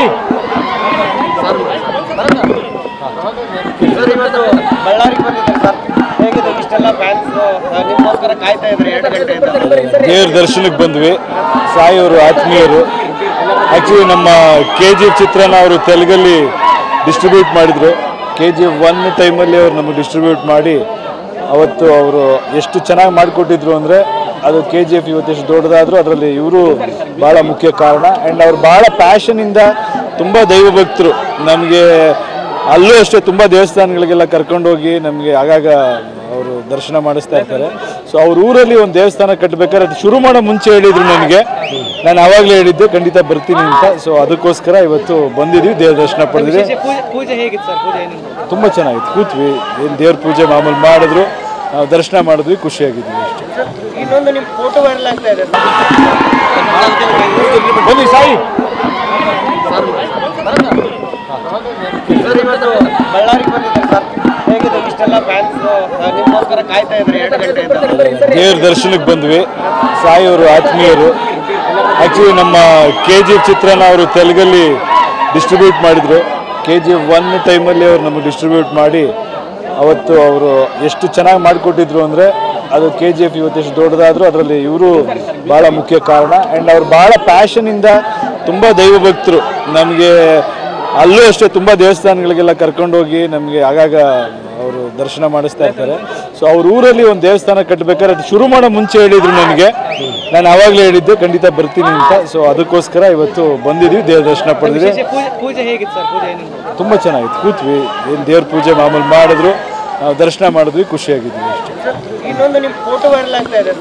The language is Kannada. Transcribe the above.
ಸಾಯಿ ಬಳ್ಳಾರಿಗೆ ಬಂದಿದ್ದಾರೆ ಸರ್, ಹೇಗಿದೆ? ಇಷ್ಟೆಲ್ಲ ಫ್ಯಾನ್ಸ್ ನಿಮಗೋಸ್ಕರ ಕಾಯ್ತಾ ಇದ್ದಾರೆ 2 ಗಂಟೆಯಿಂದ. ದೇವ್ರ ದರ್ಶನಕ್ಕೆ ಬಂದ್ವಿ. ಸಾಯಿ ಅವರು ಆತ್ಮೀಯರು. ಆ್ಯಕ್ಚುಲಿ ನಮ್ಮ KGF ಚಿತ್ರನ ಅವರು ತೆಲುಗಲ್ಲಿ ಡಿಸ್ಟ್ರಿಬ್ಯೂಟ್ ಮಾಡಿದರು. KGF 1 ಟೈಮಲ್ಲಿ ಅವ್ರು ನಮಗೆ ಡಿಸ್ಟ್ರಿಬ್ಯೂಟ್ ಮಾಡಿ ಅವತ್ತು ಅವರು ಎಷ್ಟು ಚೆನ್ನಾಗಿ ಮಾಡಿಕೊಟ್ಟಿದ್ರು ಅಂದರೆ ಅದು KGF ಇವತ್ತು ಎಷ್ಟು ದೊಡ್ಡದಾದರೂ ಅದರಲ್ಲಿ ಇವರು ಭಾಳ ಮುಖ್ಯ ಕಾರಣ. ಆ್ಯಂಡ್ ಅವ್ರು ಭಾಳ ಪ್ಯಾಷನಿಂದ ತುಂಬ ದೈವಭಕ್ತರು. ನಮಗೆ ಅಲ್ಲೂ ಅಷ್ಟೇ ತುಂಬ ದೇವಸ್ಥಾನಗಳಿಗೆಲ್ಲ ಕರ್ಕೊಂಡೋಗಿ ನಮಗೆ ಆಗಾಗ ಅವರು ದರ್ಶನ ಮಾಡಿಸ್ತಾ ಇರ್ತಾರೆ. ಸೊ ಅವ್ರ ಊರಲ್ಲಿ ಒಂದು ದೇವಸ್ಥಾನ ಕಟ್ಟಬೇಕಾದ್ರೆ ಅದು ಶುರು ಮಾಡೋ ಮುಂಚೆ ಹೇಳಿದರು ನನಗೆ. ನಾನು ಆವಾಗಲೇ ಹೇಳಿದ್ದೆ ಖಂಡಿತ ಬರ್ತೀನಿ ಅಂತ. ಸೊ ಅದಕ್ಕೋಸ್ಕರ ಇವತ್ತು ಬಂದಿದ್ವಿ, ದೇವ್ರ ದರ್ಶನ ಪಡೆದ್ವಿ. ಪೂಜೆ ಹೇಗಿತ್ತು ಸರ್? ಪೂಜೆ ತುಂಬ ಚೆನ್ನಾಗಿತ್ತು. ಕೂತ್ವಿ, ಏನು ದೇವ್ರ ಪೂಜೆ ಮಾಮೂಲು ಮಾಡಿದ್ರು, ನಾವು ದರ್ಶನ ಮಾಡಿದ್ವಿ, ಖುಷಿಯಾಗಿದ್ವಿ ಅಷ್ಟೇ. ಇನ್ನೊಂದು ನಿಮ್ಮ ಫೋಟೋ ವೈರಲ್ ಆಗ್ತಾ ಇದೆ ಬನ್ನಿ ಸಾಯಿ. ಬಳ್ಳಾರಿಗೆ ಬಂದಿದ್ದಾರೆ ಸರ್, ಹೇಗಿದೆ? ಇಷ್ಟೆಲ್ಲ ಫ್ಯಾನ್ಸ್ ನಿಮಗೋಸ್ಕರ ಕಾಯ್ತಾ ಇದ್ದಾರೆ 2 ಗಂಟೆಯಿಂದ. ದೇವ್ರ ದರ್ಶನಕ್ಕೆ ಬಂದ್ವಿ. ಸಾಯಿ ಅವರು ಆತ್ಮೀಯರು. ಆ್ಯಕ್ಚುಲಿ ನಮ್ಮ KGF ಚಿತ್ರನ ಅವರು ತೆಲುಗಲ್ಲಿ ಡಿಸ್ಟ್ರಿಬ್ಯೂಟ್ ಮಾಡಿದರು. KGF 1 ಟೈಮಲ್ಲಿ ಅವ್ರು ನಮಗೆ ಡಿಸ್ಟ್ರಿಬ್ಯೂಟ್ ಮಾಡಿ ಅವತ್ತು ಅವರು ಎಷ್ಟು ಚೆನ್ನಾಗಿ ಮಾಡಿಕೊಟ್ಟಿದ್ರು ಅಂದರೆ ಅದು KGF ಇವತ್ತು ಎಷ್ಟು ದೊಡ್ಡದಾದರೂ ಅದರಲ್ಲಿ ಇವರು ಭಾಳ ಮುಖ್ಯ ಕಾರಣ. ಆ್ಯಂಡ್ ಅವ್ರು ಭಾಳ ಪ್ಯಾಷನಿಂದ ತುಂಬ ದೈವಭಕ್ತರು. ನಮಗೆ ಅಲ್ಲೂ ಅಷ್ಟೇ ತುಂಬ ದೇವಸ್ಥಾನಗಳಿಗೆಲ್ಲ ಕರ್ಕೊಂಡೋಗಿ ನಮಗೆ ಆಗಾಗ ಅವರು ದರ್ಶನ ಮಾಡಿಸ್ತಾ ಇರ್ತಾರೆ. ಸೊ ಅವ್ರ ಊರಲ್ಲಿ ಒಂದು ದೇವಸ್ಥಾನ ಕಟ್ಟಬೇಕಾದ್ರೆ ಅದು ಶುರು ಮಾಡೋ ಮುಂಚೆ ಹೇಳಿದರು ನನಗೆ. ನಾನು ಆವಾಗಲೇ ಹೇಳಿದ್ದೆ ಖಂಡಿತ ಬರ್ತೀನಿ ಅಂತ. ಸೊ ಅದಕ್ಕೋಸ್ಕರ ಇವತ್ತು ಬಂದಿದ್ವಿ, ದೇವ್ರ ದರ್ಶನ ಪಡೆದ್ವಿ. ಪೂಜೆ ಹೇಗಿತ್ತು ಸರ್? ಪೂಜೆ ತುಂಬ ಚೆನ್ನಾಗಿತ್ತು. ಕೂತ್ವಿ, ಏನು ದೇವ್ರ ಪೂಜೆ ಮಾಮೂಲು ಮಾಡಿದ್ರು, ನಾವು ದರ್ಶನ ಮಾಡಿದ್ವಿ, ಖುಷಿಯಾಗಿದ್ವಿ ಅಷ್ಟೇ. ಇನ್ನೊಂದು ನಿಮ್ಮ ಫೋಟೋ ವೈರಲ್ ಆಗ್ತಾ ಇದೆ.